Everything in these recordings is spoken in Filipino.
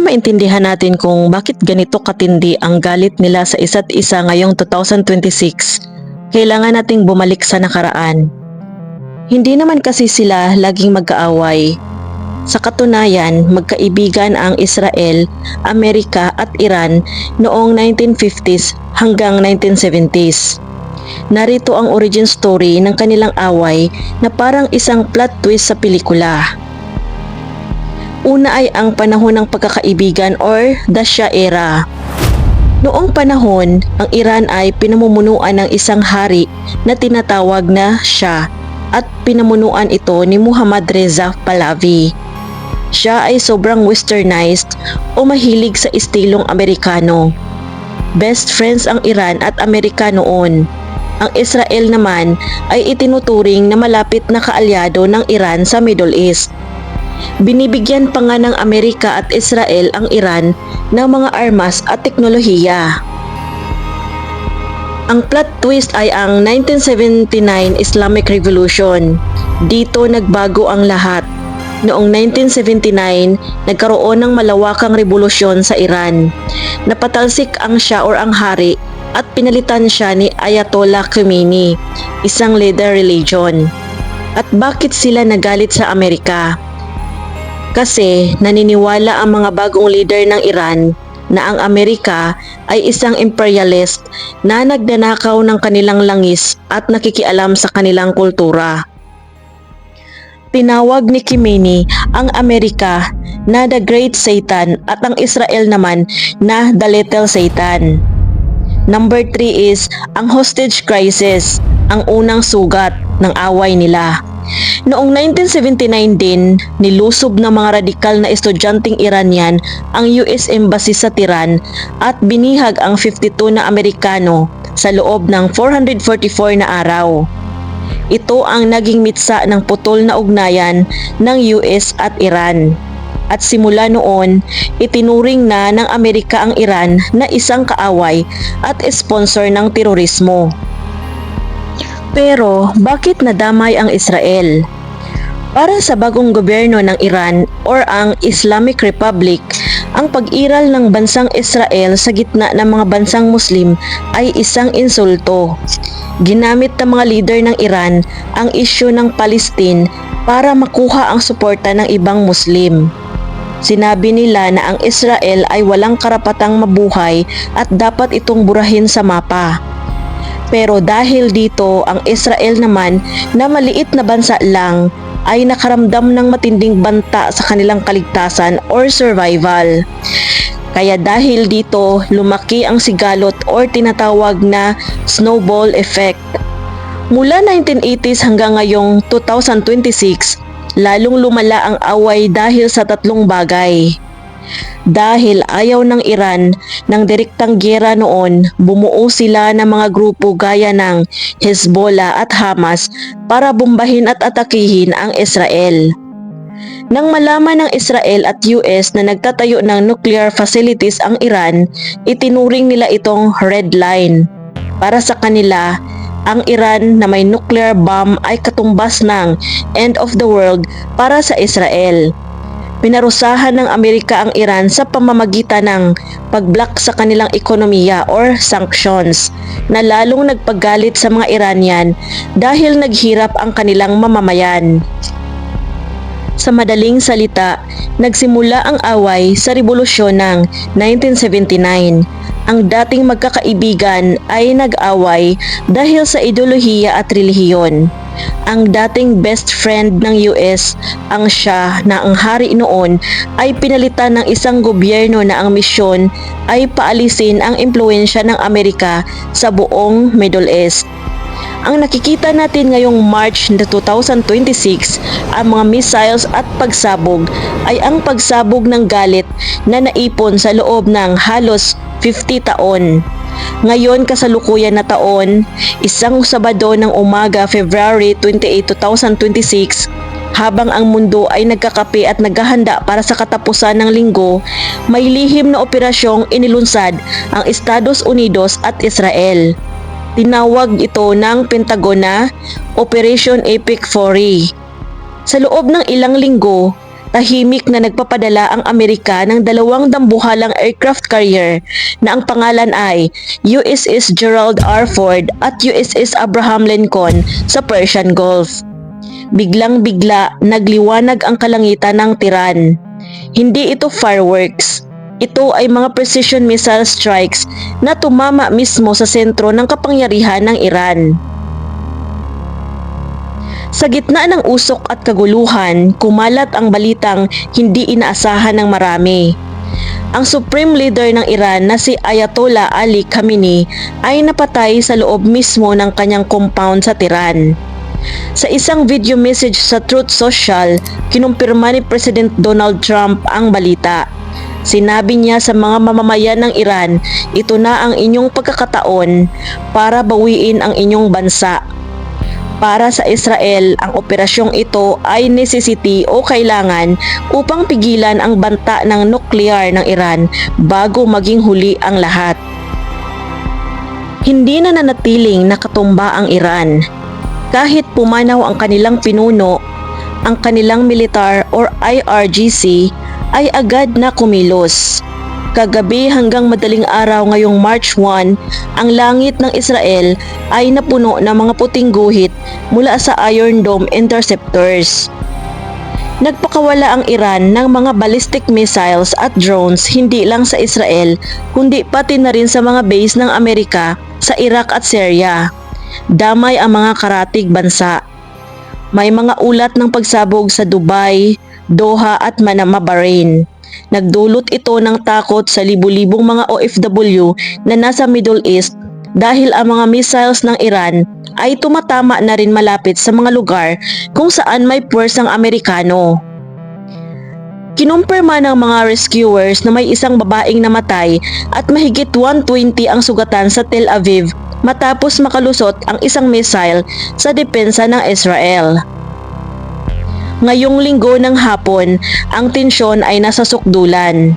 maintindihan natin kung bakit ganito katindi ang galit nila sa isa't isa ngayong 2026, kailangan nating bumalik sa nakaraan. Hindi naman kasi sila laging magkaaway. Sa katunayan, magkaibigan ang Israel, Amerika at Iran noong 1950s hanggang 1970s. Narito ang origin story ng kanilang away na parang isang plot twist sa pelikula. Una ay ang panahon ng pagkakaibigan or the Shah era. Noong panahon, ang Iran ay pinamumunuan ng isang hari na tinatawag na Shah at pinamunuan ito ni Muhammad Reza Pahlavi. Siya ay sobrang westernized o mahilig sa estilong Amerikano. Best friends ang Iran at Amerika noon. Ang Israel naman ay itinuturing na malapit na kaalyado ng Iran sa Middle East. Binibigyan pa nga ng Amerika at Israel ang Iran ng mga armas at teknolohiya. Ang plot twist ay ang 1979 Islamic Revolution. Dito nagbago ang lahat. Noong 1979, nagkaroon ng malawakang revolusyon sa Iran. Napatalsik ang Shah or ang hari at pinalitan siya ni Ayatollah Khomeini, isang leader religion. At bakit sila nagalit sa Amerika? Kasi naniniwala ang mga bagong leader ng Iran na ang Amerika ay isang imperialist na nagnanakaw ng kanilang langis at nakikialam sa kanilang kultura. Tinawag ni Khomeini ang Amerika na the Great Satan at ang Israel naman na the Little Satan. Number 3 is ang hostage crisis, ang unang sugat ng away nila. Noong 1979 din, nilusob ng mga radikal na estudyanteng Iranian ang US Embassy sa Tehran at binihag ang 52 na Amerikano sa loob ng 444 na araw. Ito ang naging mitsa ng putol na ugnayan ng US at Iran. At simula noon, itinuring na ng Amerika ang Iran na isang kaaway at sponsor ng terorismo. Pero bakit nadamay ang Israel? Para sa bagong gobyerno ng Iran or ang Islamic Republic, ang pag-iral ng bansang Israel sa gitna ng mga bansang Muslim ay isang insulto. Ginamit ng mga leader ng Iran ang isyu ng Palestine para makuha ang suporta ng ibang Muslim. Sinabi nila na ang Israel ay walang karapatang mabuhay at dapat itong burahin sa mapa. Pero dahil dito, ang Israel naman na maliit na bansa lang ay nakaramdam ng matinding banta sa kanilang kaligtasan or survival. Kaya dahil dito, lumaki ang sigalot or tinatawag na snowball effect. Mula 1980s hanggang ngayong 2026, lalong lumala ang away dahil sa tatlong bagay. Dahil ayaw ng Iran ng direktang giyera noon, bumuo sila ng mga grupo gaya ng Hezbollah at Hamas para bombahin at atakihin ang Israel. Nang malaman ng Israel at US na nagtatayo ng nuclear facilities ang Iran, itinuring nila itong red line. Para sa kanila, ang Iran na may nuclear bomb ay katumbas ng end of the world para sa Israel. Pinarusahan ng Amerika ang Iran sa pamamagitan ng pag-block sa kanilang ekonomiya or sanctions na lalong nagpagalit sa mga Iranian dahil naghirap ang kanilang mamamayan. Sa madaling salita, nagsimula ang away sa revolusyon ng 1979. Ang dating magkakaibigan ay nag-away dahil sa ideolohiya at relihiyon. Ang dating best friend ng US, ang Shah na ang hari noon, ay pinalitan ng isang gobyerno na ang misyon ay paalisin ang impluwensya ng Amerika sa buong Middle East. Ang nakikita natin ngayong March 2026, ang mga missiles at pagsabog ay ang pagsabog ng galit na naipon sa loob ng halos 50 taon. Ngayon kasalukuyan na taon, isang Sabado ng umaga February 28, 2026, habang ang mundo ay nagkakape at naghahanda para sa katapusan ng linggo, may lihim na operasyong inilunsad ang Estados Unidos at Israel. Tinawag ito ng Pentagon na Operation Epic Fury. Sa loob ng ilang linggo, Tahimik na nagpapadala ang Amerika ng dalawang dambuhalang aircraft carrier na ang pangalan ay USS Gerald R. Ford at USS Abraham Lincoln sa Persian Gulf. Biglang-bigla nagliwanag ang kalangitan ng tiran. Hindi ito fireworks. Ito ay mga precision missile strikes na tumama mismo sa sentro ng kapangyarihan ng Iran. Sa gitna ng usok at kaguluhan, kumalat ang balitang hindi inaasahan ng marami. Ang Supreme Leader ng Iran na si Ayatollah Ali Khamenei ay napatay sa loob mismo ng kanyang compound sa Tehran. Sa isang video message sa Truth Social, kinumpirma ni President Donald Trump ang balita. Sinabi niya sa mga mamamayan ng Iran, ito na ang inyong pagkakataon para bawiin ang inyong bansa. Para sa Israel, ang operasyong ito ay necessity o kailangan upang pigilan ang banta ng nuklear ng Iran bago maging huli ang lahat. Hindi na nanatiling nakatumba ang Iran. Kahit pumanaw ang kanilang pinuno, ang kanilang militar or IRGC ay agad na kumilos. Kagabi hanggang madaling araw ngayong March 1, ang langit ng Israel ay napuno ng mga puting guhit mula sa Iron Dome interceptors. Nagpakawala ang Iran ng mga ballistic missiles at drones hindi lang sa Israel kundi pati na rin sa mga base ng Amerika sa Iraq at Syria. Damay ang mga karatig bansa. May mga ulat ng pagsabog sa Dubai, Doha at Manama, Bahrain. Nagdulot ito ng takot sa libu-libong mga OFW na nasa Middle East dahil ang mga missiles ng Iran ay tumatama na rin malapit sa mga lugar kung saan may puwersang Amerikano. Kinumpirma ng mga rescuers na may isang babaeng namatay at mahigit 120 ang sugatan sa Tel Aviv matapos makalusot ang isang missile sa depensa ng Israel. Ngayong linggo ng hapon, ang tensyon ay nasa sukdulan.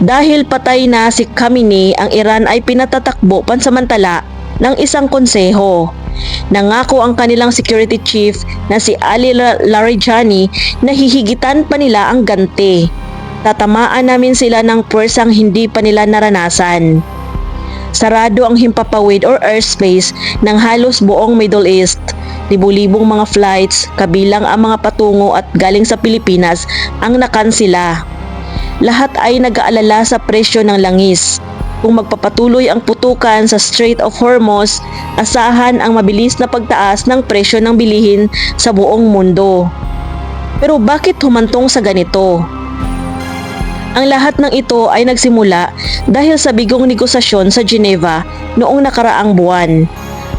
Dahil patay na si Khamenei, ang Iran ay pinatatakbo pansamantala ng isang konseho. Nangako ang kanilang security chief na si Ali Larijani na hihigitan pa nila ang ganti. Tatamaan namin sila ng puwersang hindi pa nila naranasan. Sarado ang himpapawid or airspace ng halos buong Middle East. Libu-libong mga flights, kabilang ang mga patungo at galing sa Pilipinas ang nakansila. Lahat ay nag-aalala sa presyo ng langis. Kung magpapatuloy ang putukan sa Strait of Hormuz, asahan ang mabilis na pagtaas ng presyo ng bilihin sa buong mundo. Pero bakit humantong sa ganito? Ang lahat ng ito ay nagsimula dahil sa bigong negosasyon sa Geneva noong nakaraang buwan.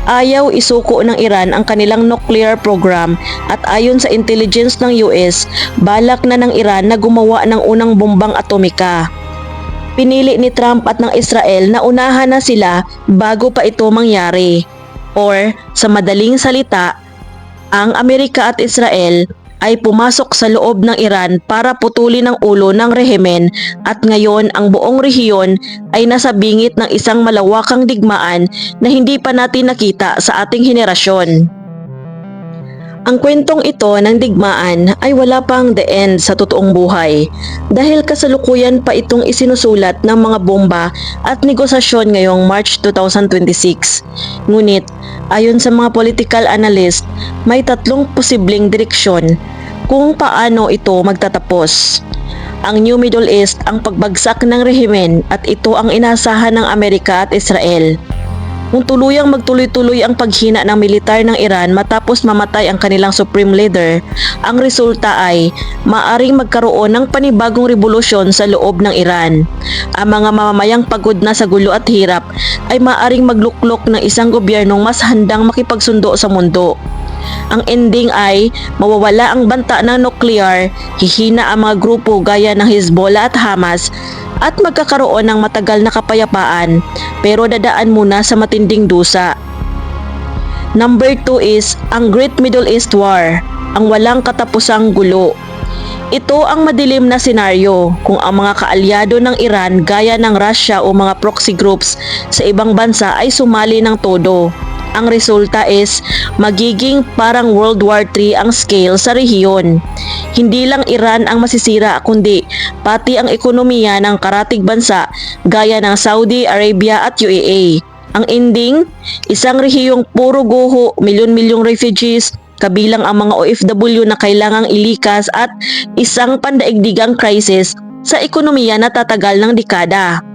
Ayaw isuko ng Iran ang kanilang nuclear program at ayon sa intelligence ng US, balak na ng Iran na gumawa ng unang bombang atomika. Pinili ni Trump at ng Israel na unahan na sila bago pa ito mangyari. Or, sa madaling salita, ang Amerika at Israel ay pumasok sa loob ng Iran para putulin ang ulo ng rehimen at ngayon ang buong rehiyon ay nasa bingit ng isang malawakang digmaan na hindi pa natin nakita sa ating henerasyon. Ang kwentong ito ng digmaan ay wala pang the end sa totoong buhay dahil kasalukuyan pa itong isinusulat ng mga bomba at negosasyon ngayong March 2026. Ngunit, ayon sa mga political analyst, may tatlong posibleng direksyon kung paano ito magtatapos. Ang New Middle East ang pagbagsak ng rehimen at ito ang inaasahan ng Amerika at Israel. Kung tuluyang magtuloy-tuloy ang paghina ng militar ng Iran matapos mamatay ang kanilang supreme leader, ang resulta ay maaring magkaroon ng panibagong revolusyon sa loob ng Iran. Ang mga mamamayang pagod na sa gulo at hirap ay maaring magluklok ng isang gobyernong mas handang makipagsundo sa mundo. Ang ending ay mawawala ang banta ng nuklear, hihina ang mga grupo gaya ng Hezbollah at Hamas, at magkakaroon ng matagal na kapayapaan pero dadaan muna sa matinding dusa. Number 2 is ang Great Middle East War, ang walang katapusang gulo. Ito ang madilim na senaryo kung ang mga kaalyado ng Iran gaya ng Russia o mga proxy groups sa ibang bansa ay sumali ng todo. Ang resulta is magiging parang World War III ang scale sa rehiyon. Hindi lang Iran ang masisira kundi pati ang ekonomiya ng karatig bansa gaya ng Saudi Arabia at UAE. Ang ending, isang rehiyong puro guho, milyon-milyong refugees, kabilang ang mga OFW na kailangang ilikas at isang pandaigdigang crisis sa ekonomiya na tatagal ng dekada.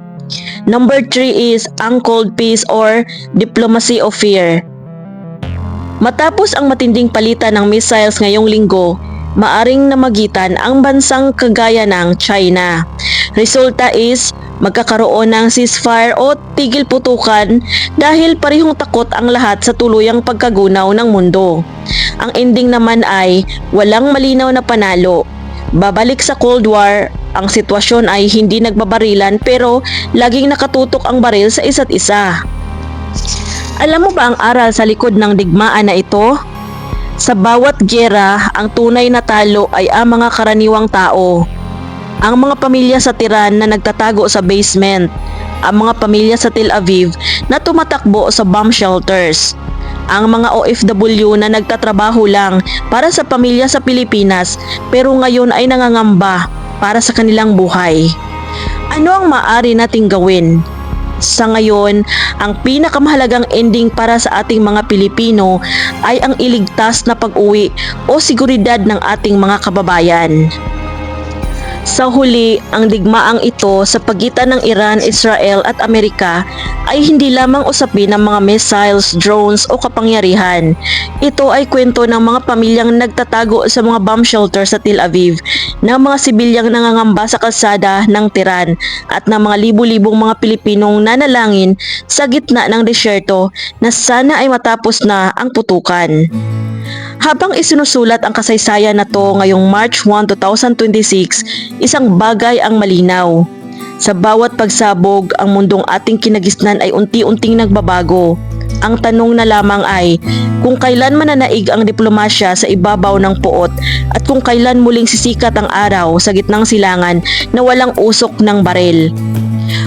Number 3 is ang cold peace or diplomacy of fear. Matapos ang matinding palitan ng missiles ngayong linggo, maaring namagitan ang bansang kagaya ng China. Resulta is magkakaroon ng ceasefire o tigil putukan dahil parehong takot ang lahat sa tuluyang pagkagunaw ng mundo. Ang ending naman ay walang malinaw na panalo. Babalik sa Cold War, ang sitwasyon ay hindi nagbabarilan pero laging nakatutok ang baril sa isa't isa. Alam mo ba ang aral sa likod ng digmaan na ito? Sa bawat giyera, ang tunay na talo ay ang mga karaniwang tao. Ang mga pamilya sa Tiran na nagtatago sa basement, ang mga pamilya sa Tel Aviv na tumatakbo sa bomb shelters, ang mga OFW na nagtatrabaho lang para sa pamilya sa Pilipinas pero ngayon ay nangangamba para sa kanilang buhay. Ano ang maaari nating gawin? Sa ngayon, ang pinakamahalagang ending para sa ating mga Pilipino ay ang iligtas na pag-uwi o seguridad ng ating mga kababayan. Sa huli, ang digmaang ito sa pagitan ng Iran, Israel at Amerika ay hindi lamang usapin ng mga missiles, drones o kapangyarihan. Ito ay kwento ng mga pamilyang nagtatago sa mga bomb shelter sa Tel Aviv, ng mga sibilyang nangangamba sa kalsada ng Tiran at ng mga libu-libong mga Pilipinong nanalangin sa gitna ng desyerto na sana ay matapos na ang putukan. Habang isinusulat ang kasaysayan na to ngayong March 1, 2026, isang bagay ang malinaw. Sa bawat pagsabog, ang mundong ating kinagisnan ay unti-unting nagbabago. Ang tanong na lamang ay kung kailan mananaig ang diplomasya sa ibabaw ng puot at kung kailan muling sisikat ang araw sa gitnang silangan na walang usok ng baril.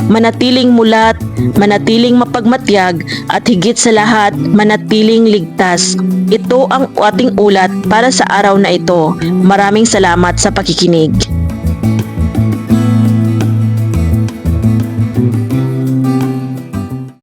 Manatiling mulat, manatiling mapagmatyag at higit sa lahat, manatiling ligtas. Ito ang ating ulat para sa araw na ito. Maraming salamat sa pakikinig.